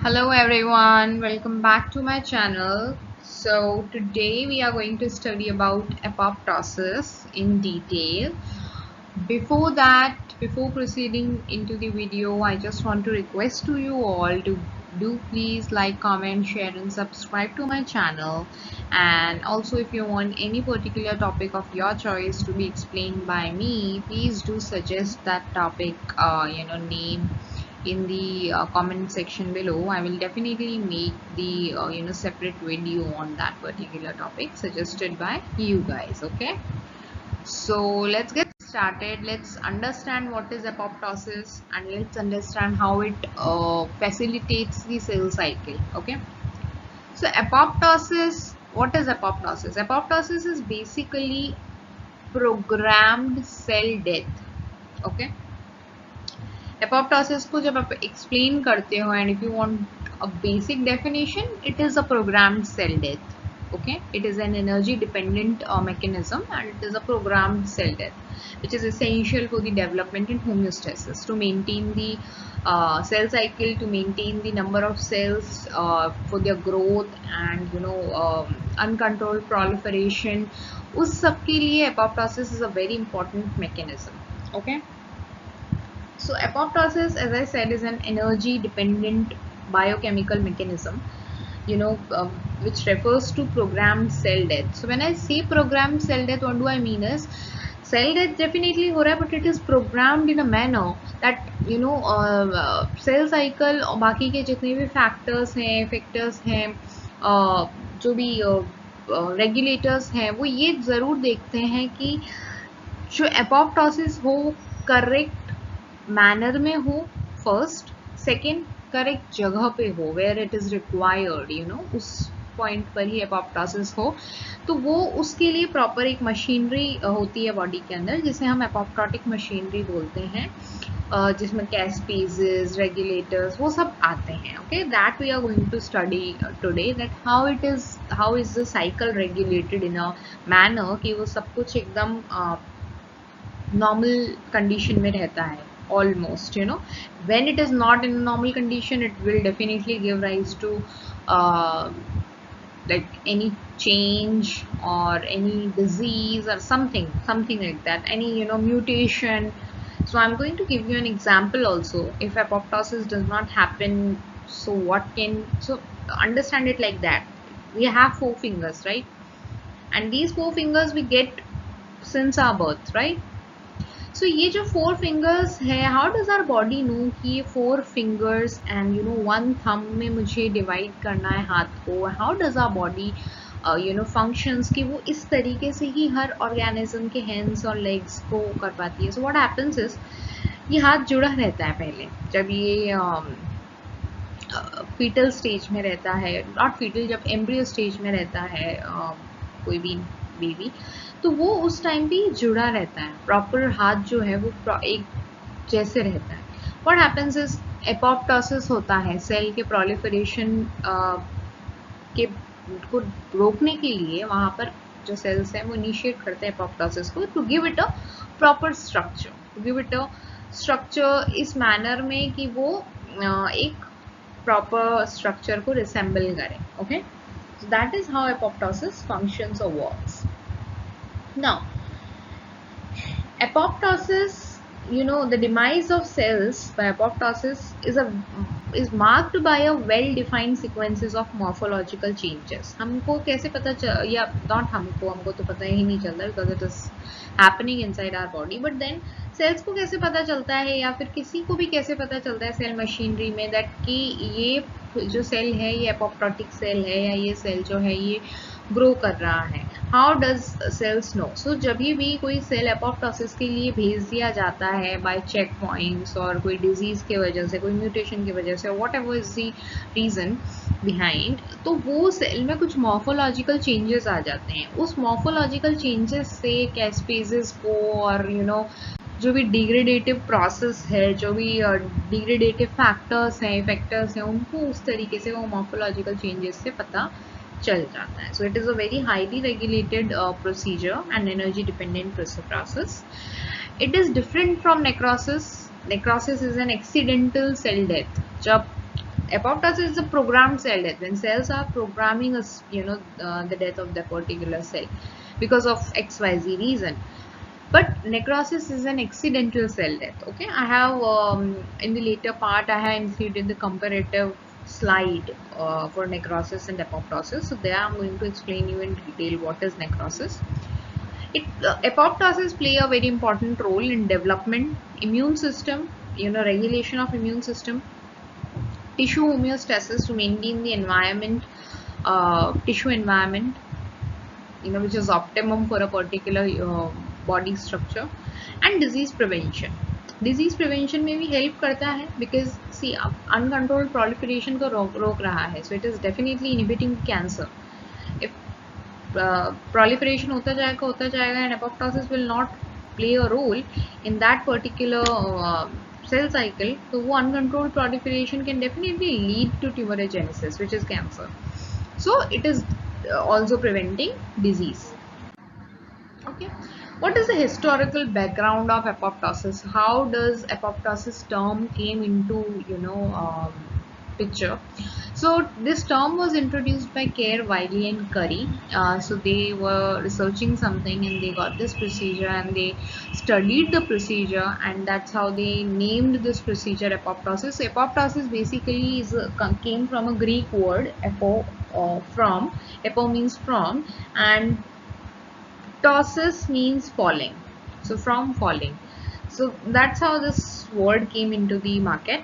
Hello everyone, welcome back to my channel. So today we are going to study about apoptosis in detail. Before that, before proceeding into the video, I just want to request to you all to do please like, comment, share and subscribe to my channel. And also if you want any particular topic of your choice to be explained by me, please do suggest that topic name in the comment section below. I will definitely make the separate video on that particular topic suggested by you guys. Okay, so let's get started. Let's understand what is apoptosis and let's understand how it facilitates the cell cycle. Okay, so apoptosis, what is apoptosis? Apoptosis is basically programmed cell death. Okay, apoptosis को जब आप explain करते हो and if you want a basic definition, it is a programmed cell death. Okay, it is an energy dependent mechanism and it is a programmed cell death which is essential for the development and homeostasis to maintain the cell cycle, to maintain the number of cells for their growth and uncontrolled proliferation. उस सब के लिए apoptosis is a very important mechanism. Okay, so apoptosis, as I said, is an energy dependent biochemical mechanism, which refers to programmed cell death. So when I say programmed cell death, what do I mean is cell death definitely हो रहा है, but it is programmed in a manner that cell cycle और बाकी के जितने भी factors हैं, effectors हैं, जो भी regulators हैं, वो ये ज़रूर देखते हैं कि जो apoptosis हो correct मैनर में हो, फर्स्ट, सेकेंड करेक्ट जगह पे हो, वेयर इट इज रिक्वायर्ड, उस पॉइंट पर ही एपोप्टोसिस हो, तो वो उसके लिए प्रॉपर एक मशीनरी होती है बॉडी के अंदर जिसे हम एपोप्टोटिक मशीनरी बोलते हैं, जिसमें कैस्पेजेस, रेगुलेटर्स वो सब आते हैं. Okay, that we are going to study today, that how is the cycle regulated in a manner कि वो सब कुछ एकदम नॉर्मल कंडीशन में रहता है. Almost, when it is not in a normal condition, it will definitely give rise to like any change or any disease or something like that, any mutation. So I'm going to give you an example also. If apoptosis does not happen, so understand it like that. We have 4 fingers, right? And these 4 fingers we get since our birth, right? So ये जो 4 fingers है, how does our body know कि ये 4 fingers and 1 thumb में मुझे divide करना है हाथ को? How does our body functions कि वो इस तरीके से ही हर organism के hands और legs को कर पाती है? So what happens is ये हाथ जुड़ा रहता है पहले जब ये fetal stage में रहता है, not fetal, जब embryo stage में रहता है कोई भी बेबी, तो वो उस टाइम पे जुड़ा रहता है, प्रॉपर हाथ जो है वो एक जैसे रहता है. व्हाट हैपेंस इज एपोप्टोसिस होता है सेल के प्रोलिफरेशन के को रोकने के लिए. वहां पर जो सेल्स हैं वो इनिशिएट करते हैं एपोप्टोसिस को to give it a proper structure, इस मैनर में कि वो एक प्रॉपर स्ट्रक्चर को रिसेंबल करे. Okay, so that is how apoptosis functions or works. Now, apoptosis, the demise of cells by apoptosis is marked by a well-defined sequences of morphological changes. हमको कैसे पता या not हमको तो पता ही नहीं चलता because it is happening inside our body. But then cells को कैसे पता चलता है या फिर किसी को भी कैसे पता चलता है सेल मशीनरी में दैट कि ये जो सेल है ये एपोप्टोटिक सेल है या ये सेल जो है ये ग्रो कर रहा है? How does sales no? So जब भी कोई सेल एपोप्टोसिस के लिए भेज दिया जाता है बाय चेक पॉइंट्स और कोई डिजीज के वजह से, कोई म्यूटेशन की वजह से, whatever is the reason behind, तो वो सेल में कुछ मॉर्फोलॉजिकल चेंजेस आ जाते हैं. उस मॉर्फोलॉजिकल चेंजेस से कैस्पेजेस को और जो भी डिग्रेडेटिव प्रोसेस है, जो भी डिग्रेडेटिव फैक्टर्स हैं, इफेक्टर्स हैं, उनको उस तरीके से वो मॉर्फोलॉजिकल चेंजेस से पता चल जाता है. So it is a very highly regulated procedure and energy dependent process. It is different from necrosis. Necrosis is an accidental cell death. जब apoptosis is a programmed cell death, when cells are programming us, the death of the particular cell because of XYZ reason. But necrosis is an accidental cell death. Okay, I have in the later part I have included the comparative slide for necrosis and apoptosis. So there I'm going to explain you in detail what is necrosis. Apoptosis play a very important role in development, immune system, regulation of immune system, tissue homeostasis to maintain the environment, tissue environment, which is optimum for a particular body structure, and disease prevention. Disease prevention में भी help करता है because C uncontrolled proliferation को रोक रहा है, so it is definitely inhibiting cancer. If proliferation होता जाएगा and apoptosis will not play a role in that particular cell cycle, तो वो uncontrolled proliferation can definitely lead to tumorigenesis, which is cancer. So it is also preventing disease. Okay, what is the historical background of apoptosis? How does apoptosis term came into picture? So this term was introduced by Kerr, Wiley and Curry. So they were researching something and they got this procedure and they studied the procedure, and that's how they named this procedure apoptosis. So apoptosis basically came from a Greek word apo, from. Apo means from, and tosis means falling. So from falling. So that's how this word came into the market.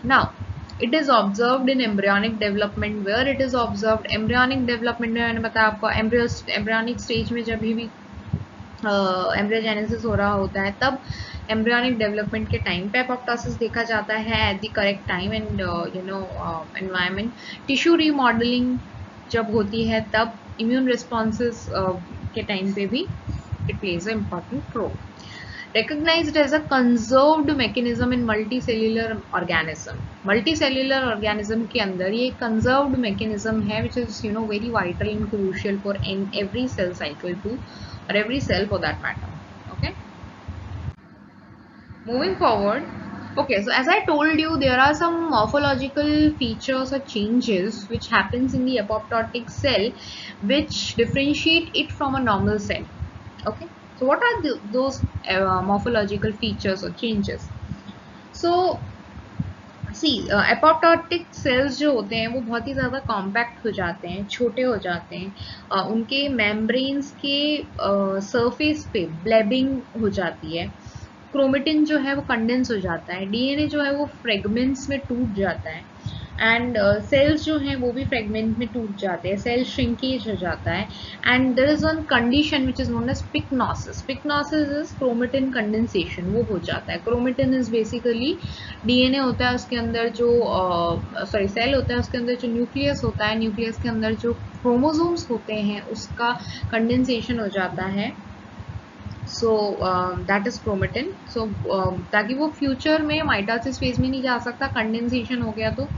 Now it is observed in embryonic development. Where it is observed? Embryonic development में मैंने बताया आपको embryonic stage में जब भी embryogenesis हो रहा होता है तब embryonic development के टाइम पे apoptosis देखा जाता है at the correct time and environment. Tissue remodeling जब होती है तब immune responses के टाइम पे भी it plays an important role. Recognized as a conserved mechanism in multicellular organism. Multicellular organism के अंदर ये conserved mechanism है which is very vital and crucial for every cell cycle too, or every cell for that matter. Okay. Moving forward. Okay, so as I told you, there are some morphological features or changes which happens in the apoptotic cell which differentiate it from a normal cell. Okay. So what are those morphological features or changes? So see, apoptotic cells जो होते हैं वो बहुत ही ज़्यादा compact हो जाते हैं, छोटे हो जाते हैं, उनके मेम्ब्रेन्स के सरफेस पे ब्लेबिंग हो जाती है, क्रोमेटिन जो है वो कंडेंस हो जाता है, डीएनए जो है वो फ्रेगमेंट्स में टूट जाता है, एंड सेल्स जो हैं वो भी फ्रेगमेंट में टूट जाते हैं, सेल श्रिंकेज हो जाता है, and there is one condition which is known as pyknosis. Pyknosis is chromatin condensation, वो हो जाता है. क्रोमेटिन इज बेसिकली डीएनए होता है उसके अंदर जो सेल होता है उसके अंदर जो न्यूक्लियस होता है, न्यूक्लियस के अंदर जो क्रोमोसोम्स होते हैं उसका कंडेंसेशन हो जाता है. So that is chromatin. So ताकि वो फ्यूचर में माइटोसिस फेज में नहीं जा सकता, कंडेंसेशन हो गया तो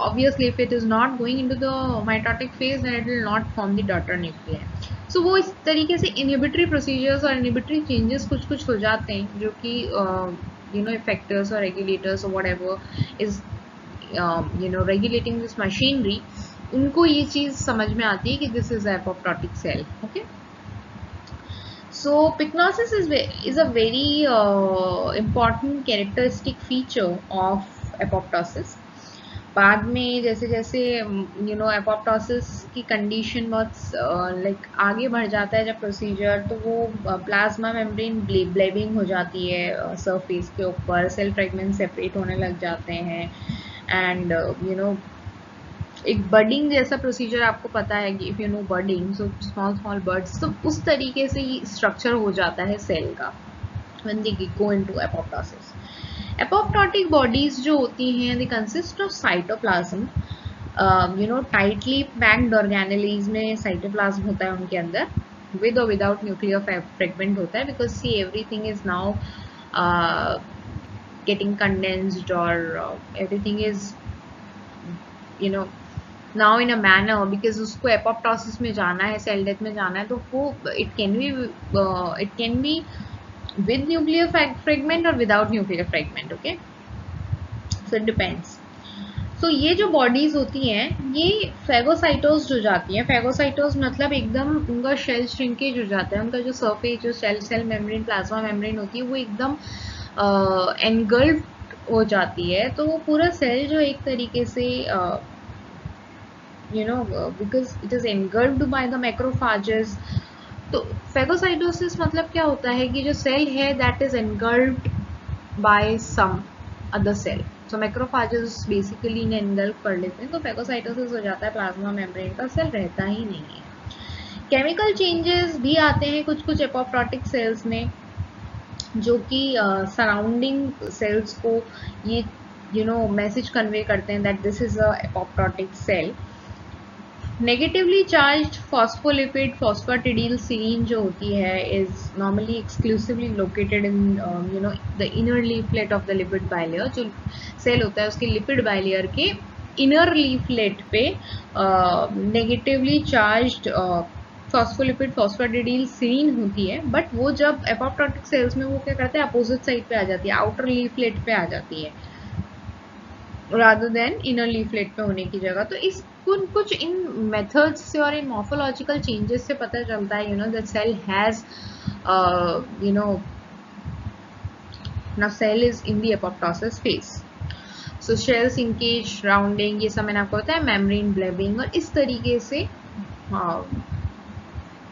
obviously if it is not going into the mitotic phase then it will not form the daughter nuclei. So वो इस तरीके से inhibitory procedures और inhibitory changes कुछ हो जाते हैं जो कि effectors or regulators or whatever is regulating this machinery, उनको ये चीज़ समझ में आती है कि this is a apoptotic cell. Okay. So pycnosis is a very important characteristic feature of apoptosis. बाद में जैसे जैसे apoptosis की कंडीशन बहुत आगे बढ़ जाता है जब प्रोसीजर, तो वो प्लाज्मा मेम्ब्रेन ब्लेबिंग हो जाती है सरफेस के ऊपर, सेल फ्रेगमेंट सेपरेट होने लग जाते हैं, एंड एक बडिंग जैसा प्रोसीजर आपको पता है कि if budding, so small birds, तो उस तरीके से ही स्ट्रक्चर हो जाता है सेल का when they go into apoptosis. Apoptotic bodies जो होती हैं they consist of cytoplasm, tightly packed organelles में cytoplasm होता है उनके अंदर, with or without nuclear fragment होता है, because see everything is now getting condensed or everything is now in a manner, because उसको apoptosis में जाना है, cell death में जाना है, तो वो it can be with nuclear fragment or without nuclear fragment. Okay, so it depends. सो ये जो बॉडीज होती हैं ये फेगोसाइटोज हो जाती हैं। फेगोसाइटोज मतलब एकदम उनका शेल श्रिंकेज हो जाता है, उनका जो सरफेस जो सेल मेम्ब्रेन प्लाज्मा मेम्ब्रेन होती है वो एकदम एनगल्फ्ड हो जाती है। तो वो पूरा सेल जो एक तरीके से because it is engulfed by the macrophages। तो फेगोसाइटोसिस मतलब क्या होता है कि जो सेल है that is engulfed by some other cell. So macrophages basically इन्हें एनगल्फ कर लेते हैं, तो फेगोसाइटोसिस हो जाता है, प्लाज्मा मेम्ब्रेन का सेल रहता ही नहीं है। केमिकल चेंजेस भी आते हैं कुछ कुछ एपोप्टोटिक सेल्स में, जो कि सराउंडिंग सेल्स को ये मैसेज कन्वे करते हैं that this is a apoptotic cell. Negatively charged phospholipid phosphatidylserine जो होती है is normally exclusively located in the inner leaflet of the lipid bilayer. जो सेल होता है उसके लिपिड बाइलेयर के इनर लीफलेट पे नेगेटिवली चार्ज्ड फॉस्फोलिपिड फॉस्फेटिडिलसीन होती है, बट वो जब एपोप्टोटिक सेल्स में वो क्या करते हैं अपोजिट साइड पे आ जाती है, आउटर लीफलेट पे आ जाती है rather than inner leaflet पे होने की जगह। तो इस कुछ इन मेथड्स से और इन मॉर्फोलॉजिकल चेंजेस से पता चलता है the cell has now cell is in the apoptosis phase। so shell sinkage rounding ये सब मैंने आपको बताया, membrane blebbing, और इस तरीके से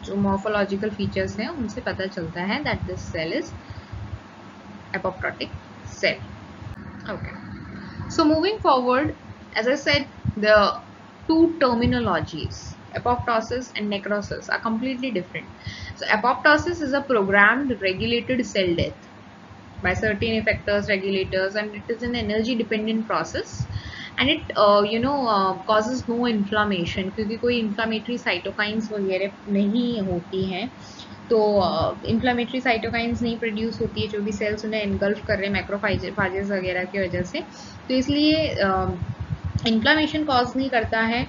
जो मॉर्फोलॉजिकल फीचर्स हैं उनसे पता चलता है that this cell is apoptotic cell। okay, so moving forward, as I said, the two terminologies apoptosis and necrosis are completely different। so apoptosis is a programmed regulated cell death by certain effectors regulators, and it is an energy dependent process, and it causes no inflammation, क्योंकि कोई inflammatory cytokines वगैरह नहीं होती हैं, तो inflammatory cytokines नहीं produce होती है जो भी सेल्स उन्हें एनगल्फ कर रहे हैं मैक्रोफाजेस वगैरह की वजह से, तो इसलिए इन्फ्लामेशन कॉज नहीं करता है,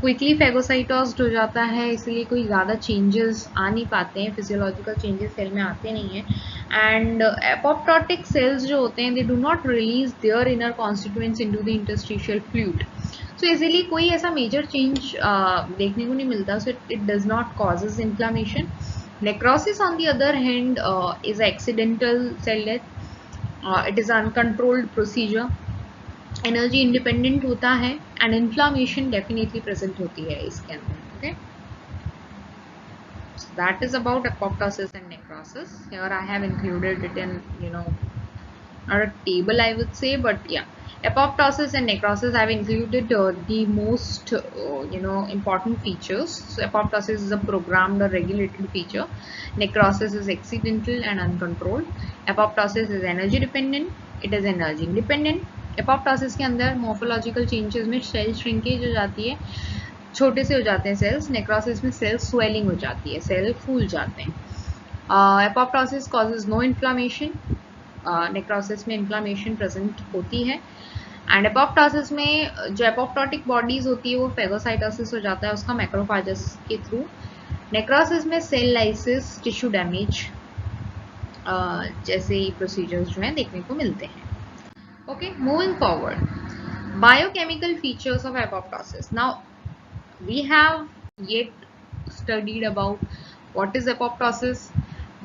क्विकली फेगोसाइटोज्ड हो जाता है, इसलिए कोई ज़्यादा चेंजेस आ नहीं पाते हैं, फिजियोलॉजिकल चेंजेस सेल में आते नहीं हैं। एंड एपोप्टोटिक सेल्स जो होते हैं they do not release their inner constituents into the interstitial fluid, so easily कोई ऐसा मेजर चेंज देखने को नहीं मिलता, so it does not causes inflammation. Necrosis on the other hand is accidental cell death, it is uncontrolled procedure, energy independent होता है, and inflammation definitely present होती है इसके अंदर। okay, so that is about apoptosis and necrosis। here I have included it in not a table I would say, but yeah, apoptosis and necrosis I have included the most important features। so apoptosis is a programmed or regulated feature, necrosis is accidental and uncontrolled, apoptosis is energy dependent, it is energy independent। apoptosis के अंदर morphological changes में cell shrinkage हो जाती है, छोटे से हो जाते हैं सेल्स, necrosis में सेल swelling हो जाती है, सेल फूल जाते हैं। apoptosis causes no inflammation, necrosis में इन्फ्लामेशन प्रेजेंट होती है, एंड एपोप्टोसिस में जो एपोप्टोटिक बॉडीज होती है वो फेगोसाइटोसिस हो जाता है उसका मैक्रोफाजेस के थ्रू। नेक्रोसिस में सेल लाइसिस टिश्यू डैमेज जैसे प्रोसीजर्स जो हैं देखने को मिलते हैं। Okay, moving forward, biochemical features of apoptosis. Now we have yet studied about what is apoptosis,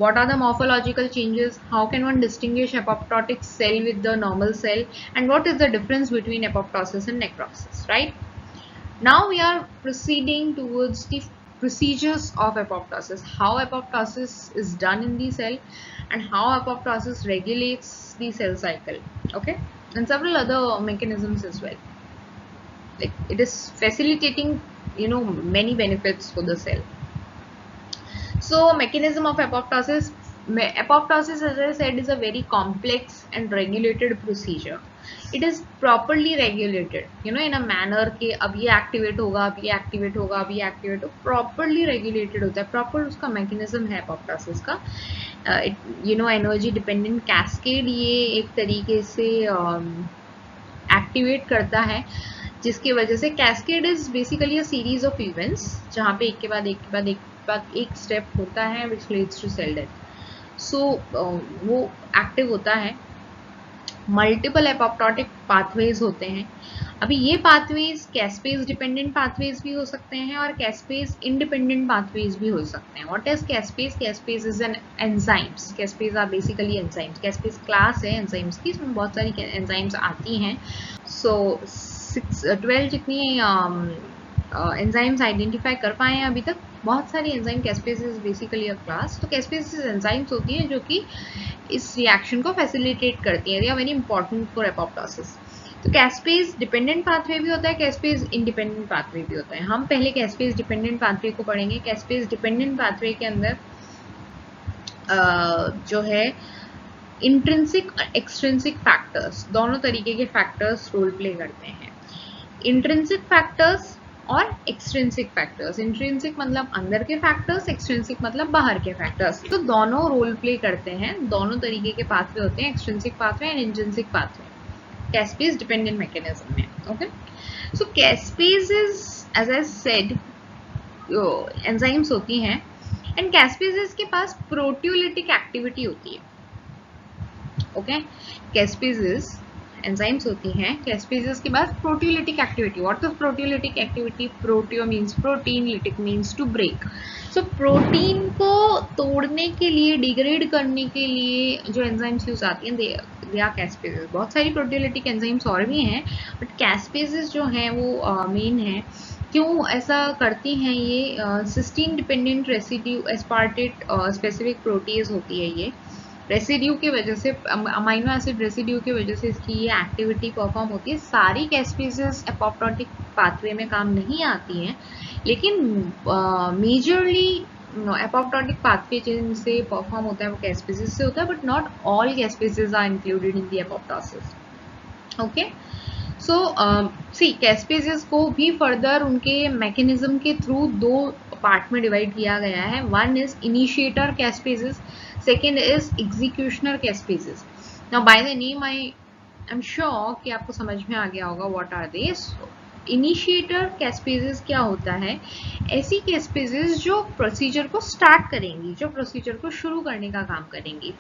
what are the morphological changes, how can one distinguish apoptotic cell with the normal cell, and what is the difference between apoptosis and necrosis, right? Now we are proceeding towards the procedures of apoptosis, how apoptosis is done in the cell and how apoptosis regulates the cell cycle, okay, and several other mechanisms as well, like it is facilitating many benefits for the cell। So mechanism of apoptosis, apoptosis as I said is a very complex and regulated procedure। it is properly regulated in a manner कि अब ये activate होगा, अब ये activate होगा, अब ये activate हो, प्रॉपरली रेगुलेटेड होता है, प्रॉपर उसका मैकेनिज्म है apoptosis का। एनर्जी डिपेंडेंट कैस्केड ये एक तरीके से एक्टिवेट करता है, जिसकी वजह से cascade is basically a series of events जहाँ पे एक के बाद एक के बाद एक एक स्टेप होता है which leads to cell death. So वो एक्टिव होता है, मल्टीपल एपोप्टोटिक पाथवेज होते हैं, अभी ये पाथवेज कैस्पेज डिपेंडेंट पाथवेज भी हो सकते हैं और कैस्पेज इंडिपेंडेंट पाथवेज भी हो सकते हैं. What is caspase? Caspase is an enzymes. Caspase are basically enzymes. Caspase class है एंजाइम्स की, इसमें बहुत सारी एंजाइम्स आती हैं. सो 12 जितनी एंजाइम्स आइडेंटिफाई कर पाए हैं अभी तक, बहुत सारी enzyme caspase is basically a class. तो कैस्पेज एंजाइम्स होती हैं जो कि इस रिएक्शन को फैसिलिटेट करती हैं. They are very important for apoptosis. तो कैस्पेज डिपेंडेंट पाथवे भी होता है, कैस्पेज इंडिपेंडेंट पाथवे भी होता है. हम पहले कैस्पेज डिपेंडेंट पाथवे को पढ़ेंगे. कैस्पेज डिपेंडेंट पाथवे के अंदर जो है इंट्रिंसिक और एक्सट्रिंसिक फैक्टर्स, दोनों तरीके के फैक्टर्स रोल प्ले करते हैं. इंट्रिंसिक फैक्टर्स और एक्सट्रिंसिक फैक्टर्स. इंट्रिंसिक मतलब अंदर के फैक्टर्स, एक्सट्रिंसिक मतलब बाहर के फैक्टर्स. तो दोनों रोल प्ले करते हैं, दोनों तरीके के पाथवे होते हैं, extrinsic pathway and intrinsic pathway, caspase dependent mechanism में. Okay, so caspase is, as I said, enzymes होती हैं एंड कैस्पेजेस के पास प्रोटियोलिटिक एक्टिविटी होती है. ओके, कैस्पेजेस एंजाइम्स होती हैं, कैस्पेजेस के बाद proteolytic activity. What is proteolytic activity? Proteo means protein, lytic means to break. So protein को तोड़ने के लिए, डिग्रेड करने के लिए जो एंजाइम्स यूज आती हैं, दे आर कैस्पेजेस. बहुत सारी प्रोटियोलिटिक एंजाइम्स और भी हैं, बट कैस्पेजेस जो हैं वो मेन है. क्यों ऐसा करती हैं ये? Cysteine dependent residue aspartate specific protease होती है. ये रेसिड्यू की वजह से, अमाइनो एसिड रेसिड्यू की वजह से इसकी ये एक्टिविटी परफॉर्म होती है. सारी कैस्पेजेस एपोप्टोटिक पाथवे में काम नहीं आती हैं, लेकिन मेजरली एपोप्टोटिक पाथवे जिनसे परफॉर्म होता है वो कैस्पेजेस से होता है, but not all caspases are included in the apoptosis. Okay, so see caspases को भी फर्दर उनके मैकेनिज्म के थ्रू दो पार्ट में डिवाइड किया गया है. One is initiator caspases, second is executioner caspases. Now by the name I am sure कि आपको समझ में आ गया होगा what are they. इनिशिएटर कैस्पेजेस क्या होता है? ऐसी कैस्पेजेस जो प्रोसीजर को स्टार्ट करेंगी, जो प्रोसीजर को शुरू करने का काम करेंगी.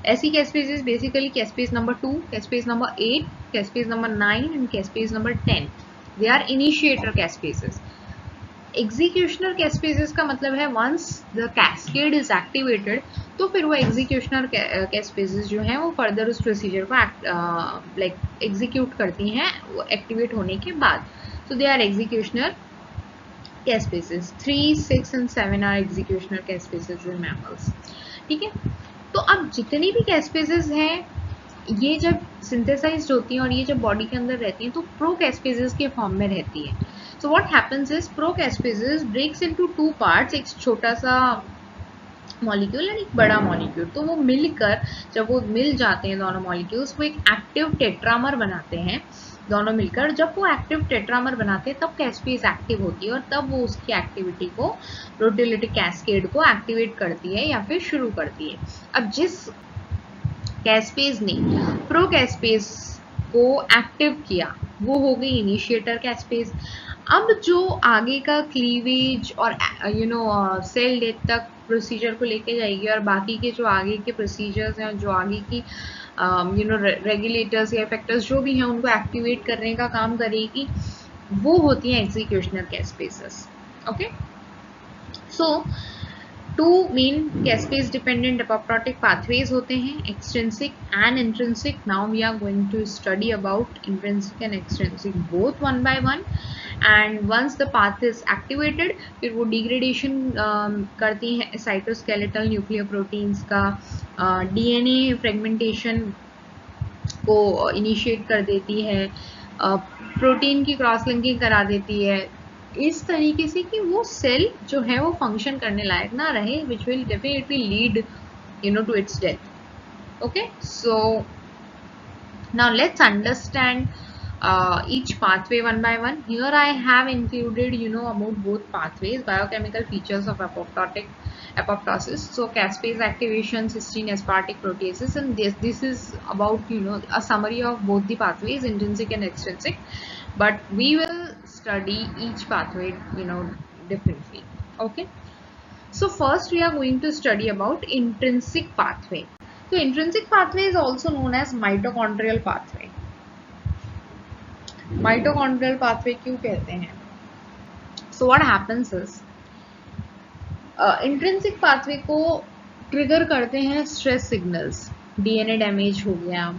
ऐसी caspases basically caspase number 2, caspase number 8, caspase number 9 and caspase number 10. They are initiator caspases. Executioner caspases का मतलब है once the cascade is activated, तो फिर वो एग्जीक्यूशनर कैस्पेजेस जो हैं वो फर्दर उस प्रोसीजर को लाइक एग्जीक्यूट करती हैं वो एक्टिवेट होने के बाद. So they are executioner caspases. 3, 6 and 7 are executioner caspases in mammals. ठीक है, तो अब जितनी भी कैस्पेजेस हैं ये जब सिंथेसाइज्ड होती हैं और ये जब बॉडी के अंदर रहती हैं तो प्रो कैस्पेजेस के फॉर्म में रहती है. So what happens is pro caspases breaks into 2 parts. एक छोटा सा मॉलिक्यूल और एक बड़ा मॉलिक्यूल, तो वो मिलकर, जब वो मिल जाते हैं दोनों मॉलिक्यूल्स, वो एक एक्टिव टेट्रामर बनाते हैं. दोनों मिलकर जब वो एक्टिव टेट्रामर बनाते हैं तब कैस्पेज एक्टिव होती है और तब वो उसकी एक्टिविटी को, प्रोटियोलिटिक कैस्केड को एक्टिवेट करती है या फिर शुरू करती है. अब जिस कैस्पेज ने प्रो कैस्पेज को एक्टिव किया वो हो गई इनिशिएटर कैस्पेज. अब जो आगे का क्लीवेज और सेल डेथ तक प्रोसीजर को लेके जाएगी और बाकी के जो आगे के प्रोसीजर्स हैं, जो आगे की रेगुलेटर्स या फैक्टर्स जो भी हैं उनको एक्टिवेट करने का काम करेगी, वो होती हैं executioner caspases. Okay, so 2 main caspase dependent apoptotic pathways होते हैं, extrinsic and intrinsic. Now we are going to study about intrinsic and extrinsic both one by one. And once the path is activated, फिर वो degradation करती हैं cytoskeletal nuclear proteins का, DNA fragmentation को initiate कर देती है, प्रोटीन की क्रॉस लिंकिंग करा देती है, इस तरीके से कि वो सेल जो है वो फंक्शन करने लायक ना रहे, which will definitely lead to its death. Okay, so now let's understand each pathway one by one. Here I have included about both pathways, biochemical features of apoptosis. So caspase activation, cysteine aspartic proteases, and this is about a summary of both the pathways, intrinsic and extrinsic, but we will study each pathway differently. Okay, so first we are going to study about intrinsic pathway. So intrinsic pathway is also known as mitochondrial pathway. Mitochondrial pathway क्यों कहते हैं? सो what happens is intrinsic pathway को trigger करते हैं stress signals, DNA damage हो गया,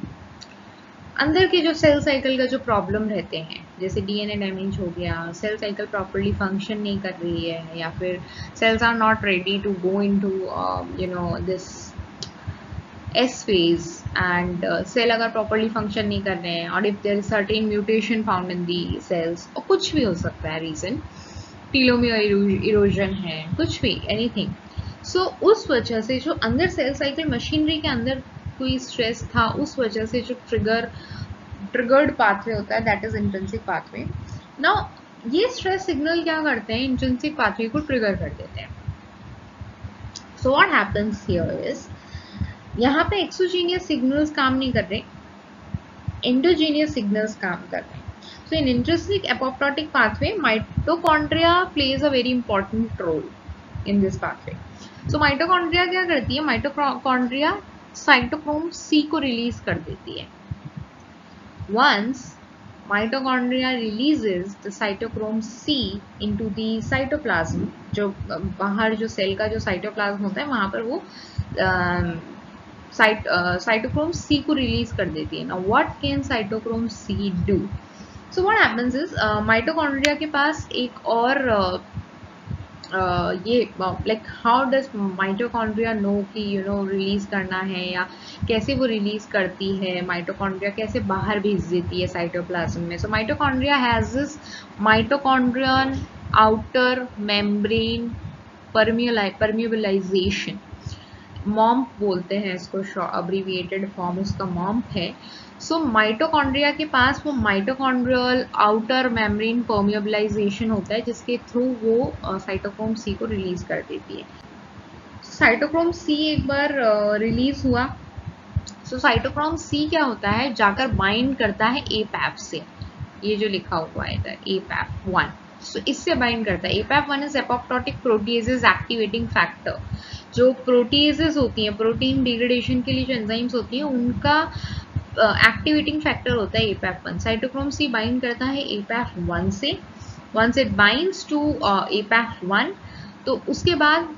अंदर के जो सेल साइकिल का जो प्रॉब्लम रहते हैं, जैसे डीएनए डैमेज हो गया, सेल साइकिल प्रॉपर्ली फंक्शन नहीं कर रही है, या फिर cells are not ready to go into this S phase, and cell अगर प्रॉपर्ली फंक्शन नहीं कर रहे हैं, और if there is certain mutation found in the cells, और कुछ भी हो सकता है रीजन, टीलोमियर इरोजन है, कुछ भी, एनीथिंग। सो उस वजह से जो अंदर सेल साइकिल मशीनरी के अंदर कोई स्ट्रेस था, उस वजह से जो ट्रिगर्ड पाथवे होता है, that is intrinsic pathway. Now ये स्ट्रेस सिग्नल क्या करते हैं, इंट्रिंसिक पाथवे को ट्रिगर कर देते हैं। सो व्हाट हैपेंस हियर इज, यहाँ पे एक्सोजीनियस सिग्नल्स काम नहीं कर रहे, एंडोजीनियस सिग्नल्स काम कर रहे हैं। So in intrinsic apoptotic pathway, mitochondria plays a very important role in this pathway. So mitochondria क्या करती है, mitochondria cytochrome C को रिलीज कर देती है। Once mitochondria releases the cytochrome C into the cytoplasm, जो बाहर जो सेल का जो साइटोप्लाज्म होता है वहां पर वो cytochrome C को रिलीज कर देती है। Now what can cytochrome C do? So what happens is mitochondria के पास एक और ये like how does mitochondria know कि रिलीज करना है, या कैसे वो रिलीज करती है, माइटोकॉन्ड्रिया कैसे बाहर भेज देती है साइटोप्लाज्म में। So mitochondria has this mitochondrion outer membrane permeabilization, MOMP बोलते हैं इसको, अब्रीविएटेड फॉर्म उसका मॉम्प है। सो माइटोकॉन्ड्रिया के पास वो माइटोकॉन्ड्रियल आउटर मेम्ब्रेन परमिएबलाइजेशन होता है, जिसके थ्रू वो साइटोक्रोम सी को रिलीज कर देती है। साइटोक्रोम सी एक बार रिलीज हुआ, सो साइटोक्रोम सी क्या होता है, जाकर बाइंड करता है एपैप से, ये जो लिखा हुआ है इधर एपैप 1, सो इससे बाइंड करता है। Apaf 1 is apoptotic proteases activating factor. जो प्रोटीएजेस होती हैं, प्रोटीन डिग्रेडेशन के लिए जो एंजाइम्स होती हैं, उनका एक्टिवेटिंग फैक्टर होता है एपैप 1। साइटोक्रोम सी बाइंड करता है एपैप 1 से। Once it binds to Apaf 1, तो उसके बाद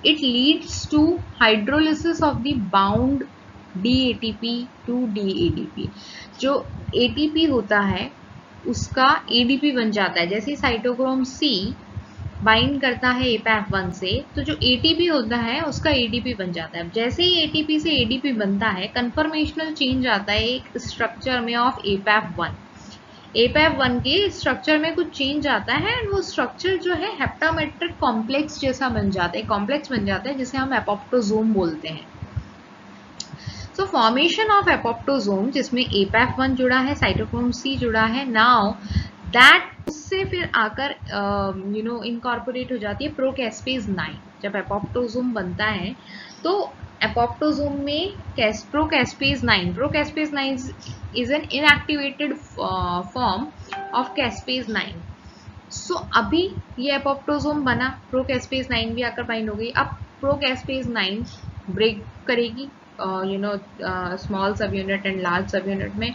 it leads to hydrolysis of the bound DATP to DADP। जो ATP होता है उसका ADP बन जाता है। जैसे साइटोक्रोम सी बाइंड करता है एपैप 1 से, तो जो ATP होता है उसका ADP बन जाता है। जैसे ही ATP से ADP बनता है, कन्फर्मेशनल चेंज आता है एक स्ट्रक्चर में ऑफ एपैप 1। एपैप 1 के स्ट्रक्चर में कुछ चेंज आता है, एंड वो स्ट्रक्चर जो है हेप्टामेट्रिक कॉम्प्लेक्स जैसा बन जाता है, कॉम्प्लेक्स बन जाता है, जिसे हम एपोप्टोजोम बोलते हैं। सो फॉर्मेशन ऑफ एपोप्टोजोम, जिसमें एपैप 1 जुड़ा है, साइटोक्रोम सी जुड़ा है, नाउ दैट उससे फिर आकर इनकॉर्पोरेट हो जाती है प्रोकैस्पेज 9। जब एपोप्टोजोम बनता है तो एपोप्टोजोम में प्रोकैस्पेज 9 is an inactivated form of caspase 9। सो अभी ये एपोप्टोजोम बना, प्रोकैस्पेज 9 भी आकर बाइंड हो गई। अब प्रोकैस्पेज 9 ब्रेक करेगी small subunit and large subunit में,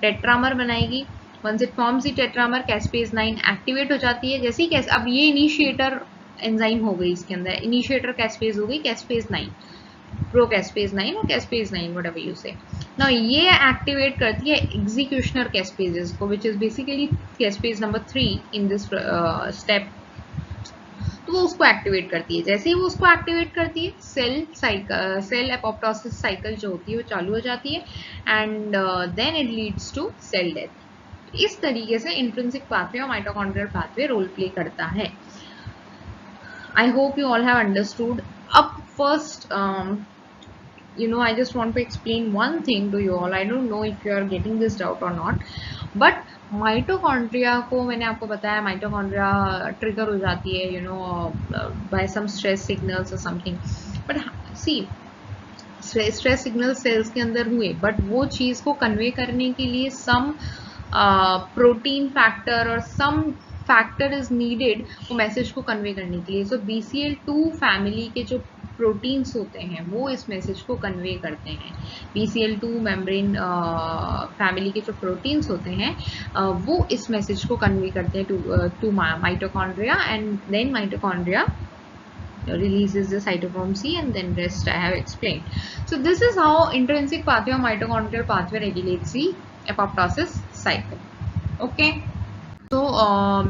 टेट्रामर बनाएगी। Once it forms the tetramer, caspase 9 activate हो जाती है। जैसे ही अब ये इनिशिएटर एंजाइम हो गई, इसके अंदर इनिशिएटर कैस्पेज हो गई, कैस्पेज 9, प्रोकैस्पेज 9 और कैस्पेज 9 व्हाटएवर यू से। नाउ ये एक्टिवेट करती है एग्जीक्यूशनर कैस्पेजेस को, which is basically caspase number 3 in this step. तो वो उसको एक्टिवेट करती है। जैसे ही वो उसको एक्टिवेट करती है, सेल एपोप्टोसिस साइकिल जो होती है वो चालू हो जाती है, and then it leads to cell death. इस तरीके से इंट्रिंसिक पाथवे और माइटोकॉन्ड्रियल पाथवे रोल प्ले करता है। I hope you all have understood. अब first I just want to explain one thing to you all. I don't know if you are getting this doubt or not, but mitochondria को मैंने आपको बताया, mitochondria trigger हो जाती है by some stress signals और something. But see, stress signal cells के अंदर हुए, बट वो चीज़ को कन्वे करने के लिए सम प्रोटीन फैक्टर और सम फैक्टर इज नीडेड वो मैसेज को कन्वे करने के लिए। सो BCL2 फैमिली के जो प्रोटीन्स होते हैं वो इस मैसेज को कन्वे करते हैं। BCL2 मेम्ब्रेन फैमिली के जो प्रोटीन्स होते हैं वो इस मैसेज को कन्वे करते हैं to mitochondria, and then mitochondria releases the cytochrome C, and then rest I have explained. So this is how intrinsic pathway or mitochondrial pathway regulates the apoptosis cycle. Okay. So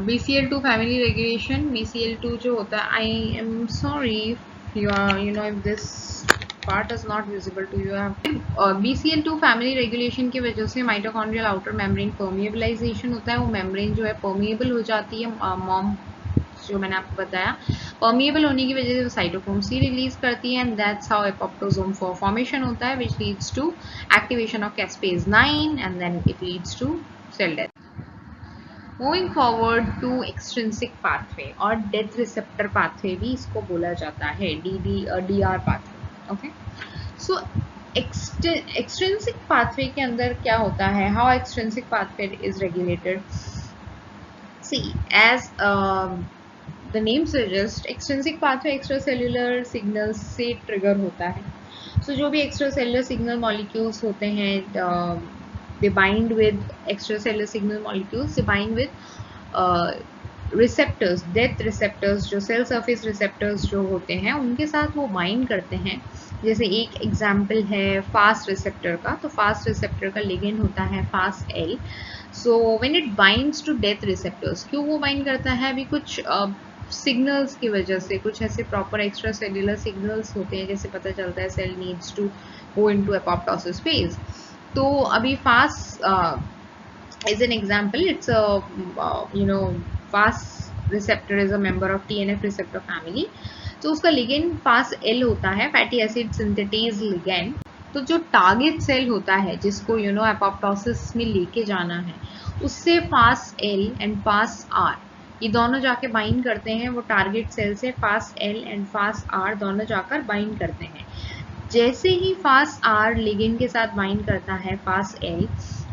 BCL2 family regulation, BCL2 जो होता है, I am sorry if you are, if this part is not visible to you. BCL2 family regulation की वजह से mitochondrial outer membrane permeabilization होता है, वो membrane जो है permeable हो जाती है, मॉम जो मैंने आपको बताया परमिएबल होने की वजह से साइटोक्रोम सी रिलीज करती है, and that's how apoptosome formation होता है, which leads to activation of caspase 9 and then it leads to cell death. Moving forward to extrinsic pathway और डेथ रिसेप्टर पाथवे भी इसको बोला जाता है, DR pathway. Okay, so extrinsic pathway के अंदर क्या होता है, how extrinsic pathway is regulated. See as the name suggests, extrinsic pathway extracellular signals से trigger होता है। So जो भी extracellular signal molecules होते हैं, they bind with extracellular signal molecules, they bind with receptors, death receptors, जो cell surface receptors जो होते हैं उनके साथ वो bind करते हैं। जैसे एक एग्जाम्पल है fast receptor का, तो fast receptor का ligand होता है FASL। So when it binds to death receptors, क्यों वो bind करता है, अभी कुछ सिग्नल्स की वजह से, कुछ ऐसे प्रॉपर एक्स्ट्रा सेल्यूलर सिग्नल्स होते हैं, जैसे पता चलता है cell needs to go into apoptosis phase. तो अभी Fas as an example, it's Fas receptor is a member of TNF receptor family, तो उसका लिगेंड FASL होता है, फैटी एसिड सिंथेटेज लिगेंड। तो जो टारगेट सेल होता है जिसको एपोप्टोसिस में लेके जाना है, उससे FASL एंड FASR ये दोनों जाके बाइंड करते हैं, वो टारगेट सेल से FASL एंड FASR दोनों जाकर बाइंड करते हैं। जैसे ही FASR लिगेंड के साथ बाइंड करता है FASL,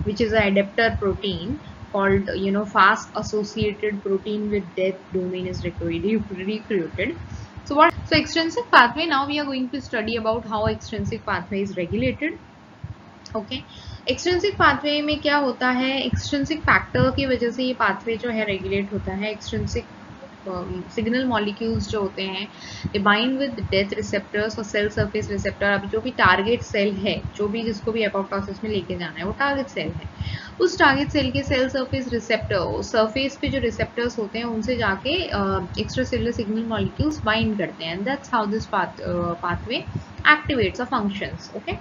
which is a adapter protein called fast associated protein with death domain is recruited. So extrinsic pathway, now we are going to study about how extrinsic pathway is regulated. Okay, extrinsic pathway में क्या होता है, extrinsic factor की वजह से ये pathway जो है रेगुलेट होता है। एक्सट्रिंसिक सिग्नल मॉलिक्यूल्स जो होते हैं, दे बाइंड विद डेथ रिसेप्टर्स और सेल सरफेस रिसेप्टर। अब जो भी टारगेट सेल है, जो भी जिसको भी एपोप्टोसिस में लेके जाना है, वो टारगेट सेल है, उस टारगेट सेल के सेल सरफेस रिसेप्टर, सरफेस पे जो रिसेप्टर्स होते हैं उनसे जाके extra cellular signal molecules bind करते हैं, and that's how this pathway activates और फंक्शंस। ओके,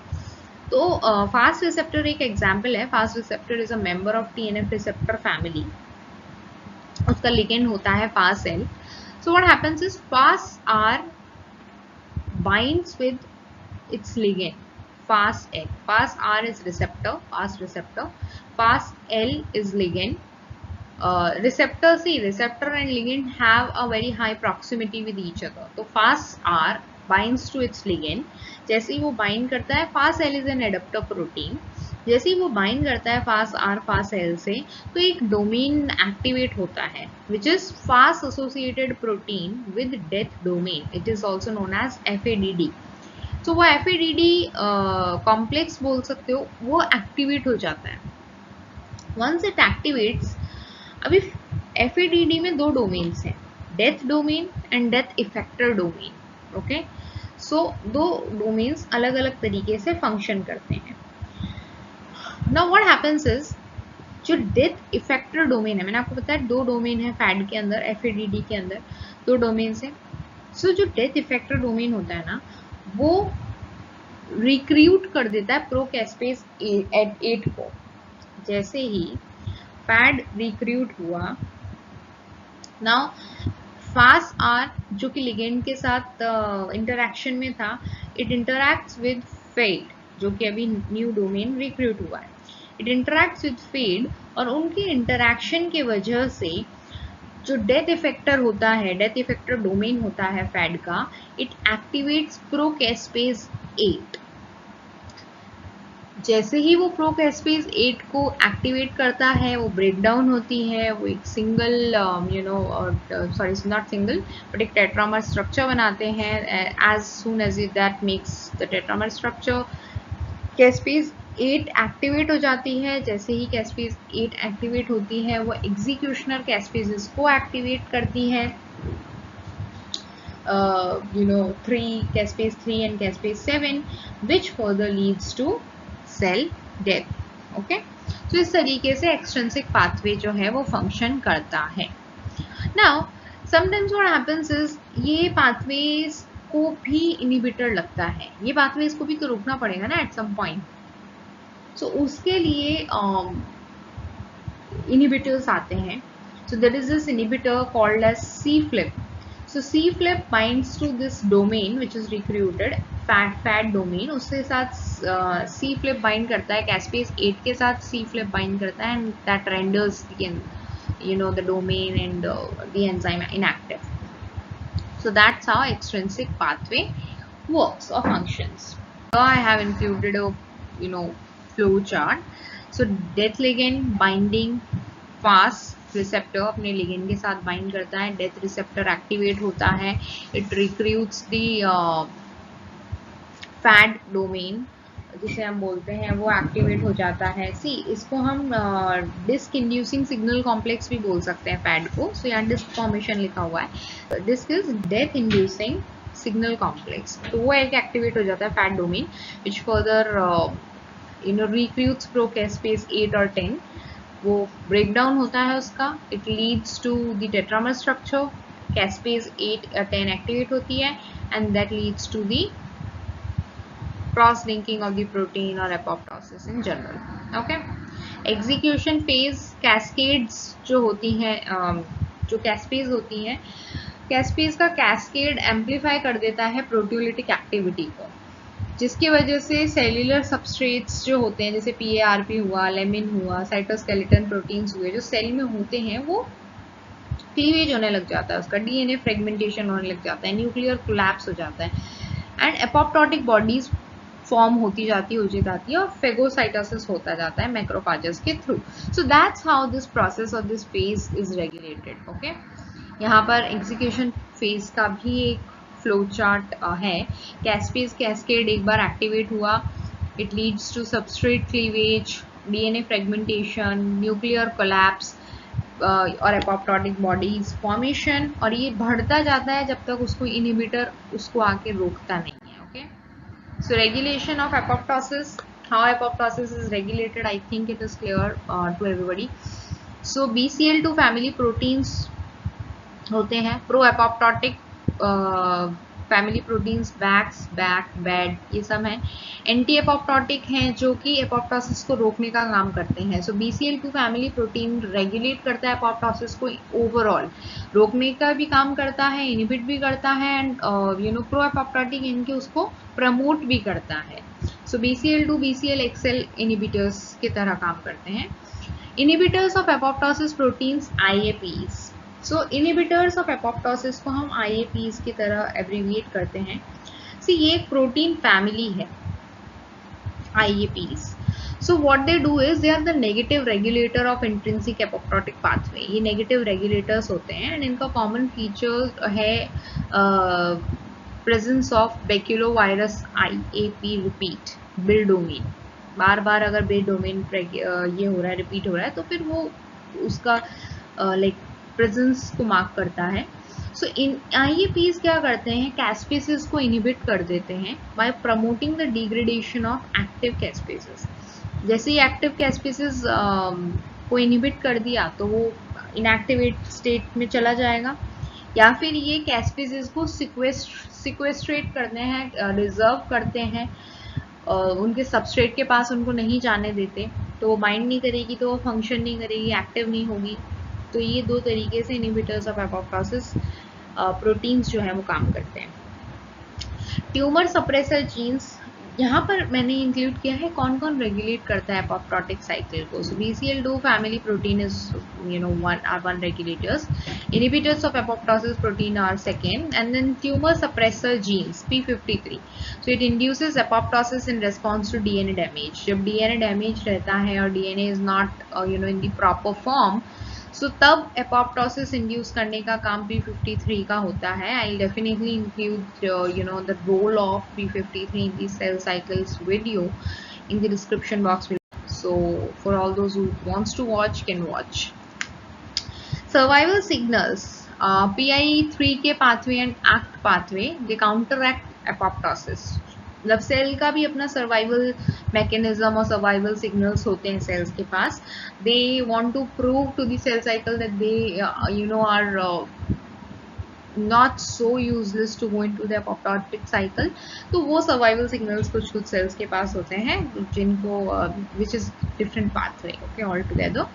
तो फास्ट रिसेप्टर एक एग्जाम्पल है। Fast receptor is a member of TNF receptor family, उसका लिगेंड होता है FASL। So what happens is FASR binds with its ligand FASL. FASR is receptor, fast receptor, FASL is ligand. Receptor and ligand have a very high proximity with each other. तो FASR binds to its ligand. जैसे ही वो bind करता है, FASL is an adapter protein, जैसे ही वो bind करता है FASR FASL से, तो एक डोमेन एक्टिवेट होता है which is fast associated protein with death domain. It is also known as FADD. तो वो FADD कॉम्प्लेक्स बोल सकते हो, वो एक्टिवेट हो जाता है। Once it activates, अभी FADD में दो डोमेन्स हैं, death domain and death effector domain. Okay, so दो डोमेन्स अलग अलग तरीके से फंक्शन करते हैं। नाउ व्हाट हैपेंस इज, जो डेथ इफेक्टर डोमेन है, मैंने आपको बताया दो डोमेन है फैड के अंदर, FADD के अंदर दो डोमेन्स हैं। सो जो डेथ इफेक्टर डोमेन होता है ना, वो रिक्रूट कर देता है प्रोकैस्पेज 8 को। जैसे ही फैड रिक्रूट हुआ, नाउ FASR जो कि लिगेंड के साथ इंटरैक्शन में था, इट इंटरैक्ट्स विद फेड, जो कि अभी न्यू डोमेन रिक्रूट हुआ है। इट इंटरैक्ट्स विद फेड, और उनके इंटरैक्शन के वजह से जो डेथ इफेक्टर होता है, डेथ इफेक्टर डोमेन होता है फैड का, इट एक्टिवेट्स प्रोकैस्पेज 8। जैसे ही वो प्रोकैस्पेज 8 को एक्टिवेट करता है, वो ब्रेक डाउन होती है, वो एक single sorry not single but एक टेट्रामर स्ट्रक्चर बनाते हैं. As soon as it that makes the tetramer structure, caspase 8 activate हो जाती है. जैसे ही कैस्पेज 8 एक्टिवेट होती है, वो एग्जीक्यूशनर कैस्पेजेस को एक्टिवेट करती है. 3 caspase 3 and caspase 7 which further leads to cell death. Okay, तो इस तरीके से एक्सट्रिंसिक पाथवे जो है वो फंक्शन करता है. Now sometimes what happens is, ये पाथवेज को भी इनिबिटर लगता है, ये पाथवेज को भी तो रोकना पड़ेगा ना एट सम पॉइंट. सो उसके लिए इनिबिटर्स आते हैं. So there is this inhibitor called as C-flip. So C-flip binds to this domain which is recruited, fat domain. उसके साथ C-flip bind करता है, caspase 8 के साथ C-flip bind करता है, and that renders the domain and the enzyme inactive. So that's how extrinsic pathway works or functions. So I have included a flow chart. So death ligand binding fast receptor अपने ligand के साथ bind करता है, death receptor activate होता है, it recruits the fat domain जिसे हम बोलते हैं, वो एक्टिवेट हो जाता है. इसको हम डिस्क इंड्यूसिंग सिग्नल कॉम्प्लेक्स भी बोल सकते हैं फैट को. सो यहाँ डिस्क फॉर्मेशन लिखा हुआ है, DISC is death inducing signal complex. तो वो एक एक्टिवेट हो जाता है FADD domain which further recruits procaspase 8 और 10. वो ब्रेक डाउन होता है उसका, it leads to the tetramer structure, caspase 8 या 10 एक्टिवेट होती है, and that leads to the cross linking of the protein और apoptosis in general. Okay, execution phase cascades जो होती हैं, जो कैस्पेज होती हैं, कैस्पेज का कैस्केड एम्पलीफाई कर देता है प्रोटियोलिटिक एक्टिविटी को, जिसकी वजह से सेल्यूलर सबस्ट्रेट्स जो होते हैं जैसे PARP हुआ, लेमिन हुआ, साइटोस्केलेटन प्रोटीन्स हुए जो सेल में होते हैं, वो क्लीवेज होने लग जाता है, उसका DNA फ्रेगमेंटेशन होने लग जाता है, न्यूक्लियर कोलैप्स हो जाता है, एंड एपोप्टोटिक बॉडीज फॉर्म होती जाती है और फेगोसाइटोसिस होता जाता है मैक्रोफेजेस के through. So that's how this process और this phase is regulated. Okay, यहाँ पर एग्जीक्यूशन फेज का भी एक फ्लो चार्ट है. कैस्पेज कैस्केड एक बार एक्टिवेट हुआ, it leads to substrate cleavage, DNA fragmentation, nuclear collapse और एपोप्टोटिक बॉडीज फॉर्मेशन, और ये बढ़ता जाता है जब तक उसको इनिबिटर उसको आके रोकता नहीं है. Okay, so regulation of apoptosis, how apoptosis is regulated, I think it is clear to everybody. So BCL2 family proteins होते हैं, pro apoptotic family proteins, Bak, Bad, ये सब हैं. एंटी एपोप्टोटिक हैं जो कि एपोप्टोसिस को रोकने का काम करते हैं. सो BCL2 फैमिली प्रोटीन रेगुलेट करता है एपोप्टोसिस को, ओवरऑल रोकने का भी काम करता है, इनिबिट भी करता है, एंड प्रो एपोप्टोटिक इनके उसको प्रमोट भी करता है. सो BCL2 BCL-XL इनिबिटर्स की तरह काम करते हैं. Inhibitors of apoptosis proteins, IAPs. So inhibitors of apoptosis को हम IAPs की तरह एब्रीविएट करते हैं. ये एक प्रोटीन फैमिली है, IAPs. So what they do is they are the negative regulator of intrinsic apoptotic pathway. ये नेगेटिव रेगुलेटर्स होते हैं, एंड इनका कॉमन फीचर है presence of baculovirus IAP repeat BIR domain. बार बार अगर बिल डोमेन ये हो रहा है, रिपीट हो रहा है, तो फिर वो उसका लाइक प्रेजेंस को मार्क करता है. सो इन IAPs क्या करते हैं, कैस्पेसेस को इनिबिट कर देते हैं by promoting the degradation of active caspases. जैसे ही एक्टिव कैस्पेसेस को इनिबिट कर दिया तो वो इनएक्टिवेट स्टेट में चला जाएगा, या फिर ये कैस्पेसेस को सिक्वेस्ट्रेट करते हैं, रिजर्व करते हैं, उनके सबस्ट्रेट के पास उनको नहीं जाने देते, तो वो बाइंड नहीं करेगी, तो वो फंक्शन नहीं करेगी, एक्टिव नहीं होगी. तो ये दो तरीके से इनिबिटर्स ऑफ एपोप्टोसिस प्रोटीन्स जो है वो काम करते हैं. ट्यूमर सप्रेसर जीन्स यहाँ पर मैंने इंक्लूड किया है कौन कौन रेगुलेट करता है एपोप्टोटिक साइकिल को. सो BCL2 family protein is one regulators. Inhibitors of apoptosis protein are second, and then tumor suppressor genes P53. So it induces apoptosis in response to DNA damage. जब DNA damage रहता है और DNA is not in the proper form, so तब apoptosis induce करने का काम P53 का होता है. I'll definitely include the role of P53 in the cell cycles video in the description box below. So for all those who wants to watch can watch. Survival signals, PI3K pathway and ACT pathway, they counteract apoptosis. मतलब cell का भी अपना survival mechanism और survival signals होते हैं cells के पास. They want to prove to the cell cycle that they are not so useless to go into the apoptotic cycle. तो वो सर्वाइवल सिग्नल्स कुछ सेल्स के पास होते हैं जिनको which is different pathway, okay, altogether.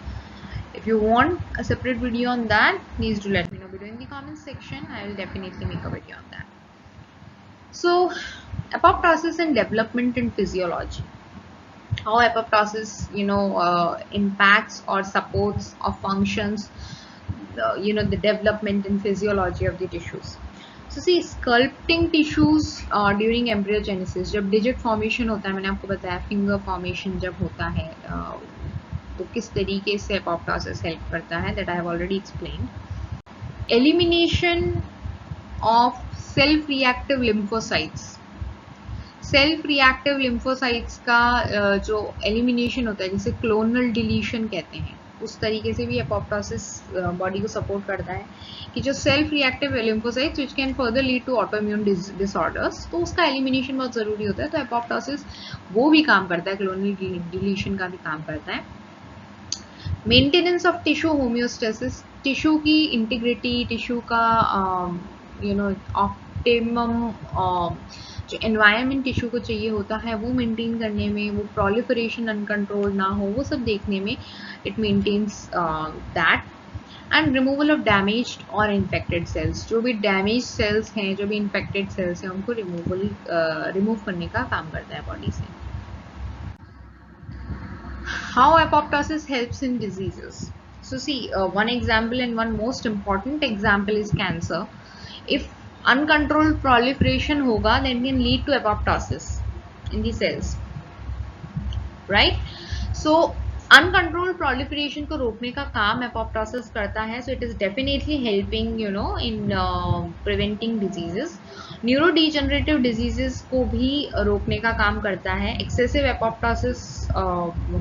If you want a separate video on that, please do let me know below in the comment section. I will definitely make a video on that. So apoptosis and development in physiology, how apoptosis impacts or supports or functions the development and physiology of the tissues. So see, sculpting tissues during embryogenesis, जब digit formation होता है, मैंने आपको बताया finger formation जब होता है तो किस तरीके से apoptosis help करता है, that I have already explained. Elimination of self-reactive lymphocytes. Self reactive lymphocytes का जो एलिमिनेशन होता है, जिसे क्लोनल डिलीशन कहते हैं, उस तरीके से भी एपोप्टोसिस बॉडी को सपोर्ट करता है कि जो self reactive lymphocytes which can further lead to autoimmune disorders, तो उसका एलिमिनेशन बहुत ज़रूरी होता है. तो एपोप्टोसिस वो भी काम करता है, क्लोनल डिलीशन का भी काम करता है. Maintenance of tissue homeostasis, tissue की इंटीग्रिटी, टिश्यू का ऑप्टिमम जो एनवायरनमेंट टिश्यू को चाहिए होता है वो मेंटेन करने में, वो प्रोलिफरेशन अनकंट्रोल्ड ना हो, वो सब देखने में it maintains that. And removal of damaged और इन्फेक्टेड सेल्स, जो भी डैमेज सेल्स हैं, जो भी इन्फेक्टेड सेल्स हैं, उनको रिमूव करने का काम करता है बॉडी से. How apoptosis helps in diseases. So see, one example and one most important example is cancer. If uncontrolled proliferation होगा, then can lead to apoptosis in the cells, right? So uncontrolled proliferation को रोकने का काम apoptosis करता है. So it is definitely helping in preventing diseases. Neurodegenerative diseases को भी रोकने का काम करता है. एक्सेसिव एपोप्टोसिस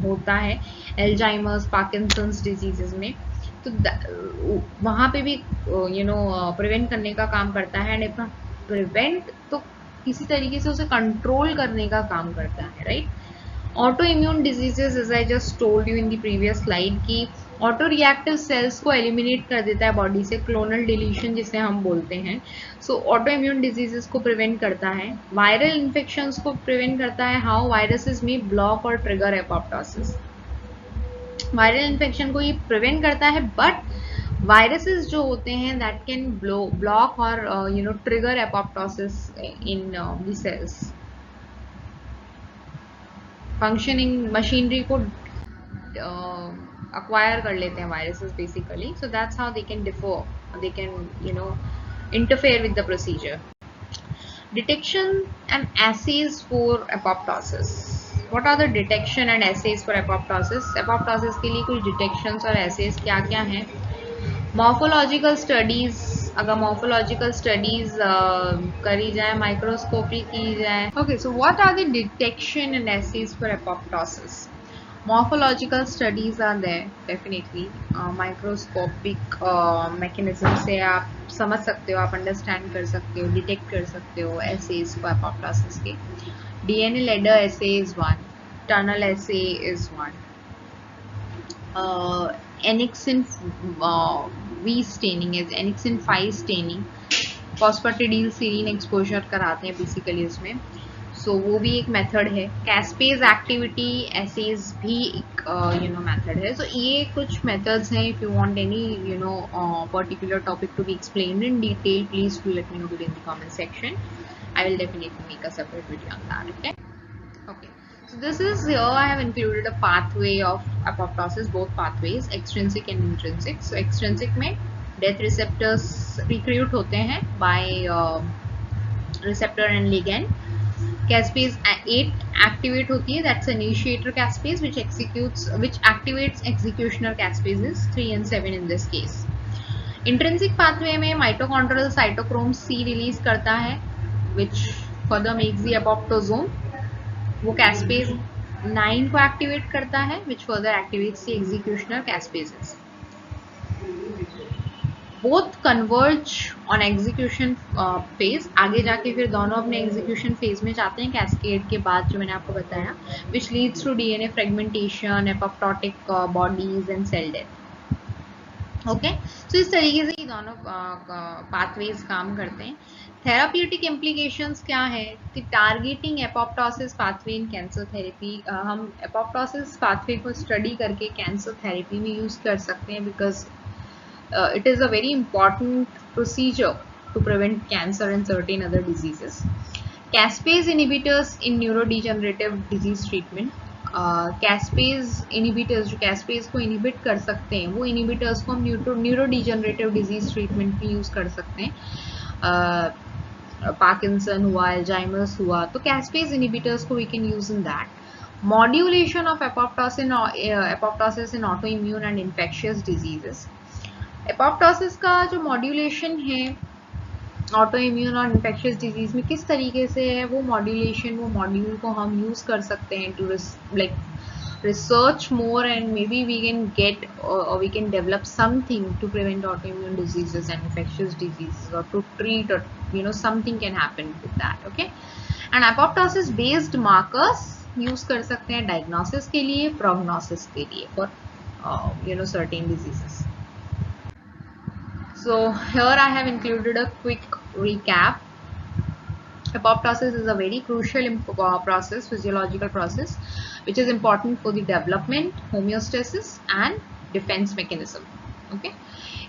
होता है एल्जाइमर्स, पार्किंसंस डिजीजेस में, तो वहाँ पे भी प्रिवेंट करने का काम करता है. एंड प्रिवेंट तो किसी तरीके से उसे कंट्रोल करने का काम करता है, right? Autoimmune diseases, as I just told you in the previous slide, की ऑटो रिएक्टिव सेल्स को एलिमिनेट कर देता है बॉडी से, क्लोनल डिलीशन जिसे हम बोलते हैं. सो ऑटो इम्यून डिजीजेस को प्रिवेंट करता है. वायरल इन्फेक्शंस को प्रिवेंट करता है. हाउ? वायरसेस में ब्लॉक और ट्रिगर एपोप्टोसिस. वायरल इन्फेक्शन को ये प्रिवेंट करता है, बट वायरसेस जो होते हैं दैट कैन ब्लॉक और trigger apoptosis in the cells. Functioning machinery को acquire कर लेते हैं viruses basically. So that's how they can differ, they can interfere with the procedure. Detection and assays for apoptosis. What are the detection and assays for apoptosis? Apoptosis के लिए कुछ detections और assays क्या क्या हैं? Morphological studies, अगर morphological studies करी जाए, microscopy की जाए. Okay, so what are the detection and assays for apoptosis? Morphological studies are there, definitely. Microscopic mechanism से आप समझ सकते हो, आप understand कर सकते हो, detect कर सकते हो assays for apoptosis के. DNA ladder assay is one. Tunnel assay is one. Annexin V staining is annexin 5 staining. Phosphatidylserine exposure कराते हैं basically इसमें. सो वो भी एक मेथड है. कैस्पेज एक्टिविटी एसेज भी एक मेथड है. सो ये कुछ मेथड्स हैं. If you want any particular topic to be explained in detail, please do let me know in the comment section. I will definitely make a separate video on that. Okay. So this is here I have included a pathway of apoptosis, both pathways, extrinsic and intrinsic. So extrinsic में death receptors recruit होते हैं by receptor and ligand. Caspase 8 activate होती है, that's initiator caspase which activates executioner caspases 3 and 7 in this case. Intrinsic pathway में mitochondrial cytochrome C release करता है which further makes the apoptosome. वो caspase 9 को activate करता है which further activates the executioner caspases. Both converge on execution phase. आगे जाके फिर दोनों अपने execution phase में जाते हैं cascade के बाद, जो मैंने आपको बताया, which leads to DNA fragmentation, apoptotic bodies and cell death. Okay so इस तरीके से ये दोनों pathways काम करते हैं. थेराप्यूटिक इम्प्लीकेशंस क्या है कि टारगेटिंग एपोप्टोसिस पाथवे इन कैंसर थेरेपी, हम एपोप्टोसिस पाथवे को स्टडी करके कैंसर थेरेपी में यूज कर सकते हैं because it is a very important procedure to prevent cancer and certain other diseases. Caspase inhibitors in neurodegenerative disease treatment. Caspase inhibitors जो caspase को inhibit कर सकते हैं, वो inhibitors को हम neurodegenerative disease treatment में use कर सकते हैं. Parkinson हुआ, Alzheimer's हुआ, तो caspase inhibitors को we can use in that. Modulation of apoptosis in autoimmune and infectious diseases. Apoptosis का जो मॉड्यूलेशन है ऑटो इम्यून और इन्फेक्शियस डिजीज में किस तरीके से है, वो मॉड्यूल को हम यूज कर सकते हैं to like research more and maybe we can get or we can develop something to prevent autoimmune diseases and infectious diseases or to treat, or something can happen with that. Okay, and apoptosis based markers use कर सकते हैं diagnosis के लिए, prognosis के लिए for certain diseases. So here I have included a quick recap. Apoptosis is a very crucial process, physiological process, which is important for the development, homeostasis and defense mechanism. Okay,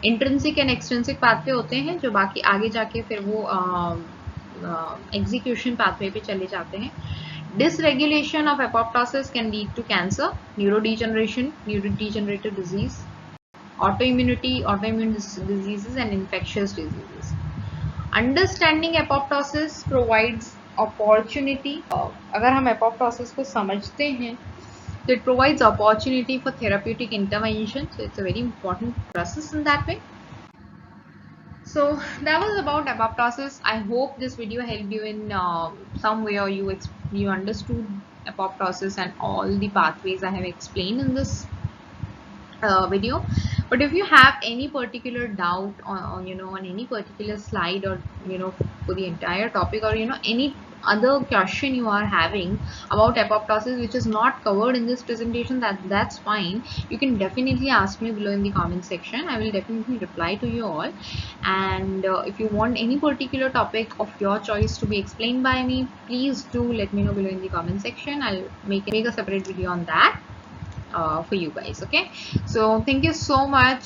intrinsic and extrinsic pathway होते हैं जो बाकी आगे जाके फिर वो execution pathway पे चले जाते हैं. Dysregulation of apoptosis can lead to cancer, neurodegenerative disease, autoimmune diseases and infectious diseases. Understanding apoptosis provides opportunity. अगर हम apoptosis को समझते हैं तो it provides opportunity for therapeutic intervention. So it's a very important process in that way. So that was about apoptosis. I hope this video helped you in some way, or you understood apoptosis and all the pathways I have explained in this video. But if you have any particular doubt on any particular slide, or for the entire topic, or any other question you are having about apoptosis which is not covered in this presentation, that's fine. You can definitely ask me below in the comment section. I will definitely reply to you all. And if you want any particular topic of your choice to be explained by me, please do let me know below in the comment section. I'll make a separate video on that for you guys. Okay, so thank you so much.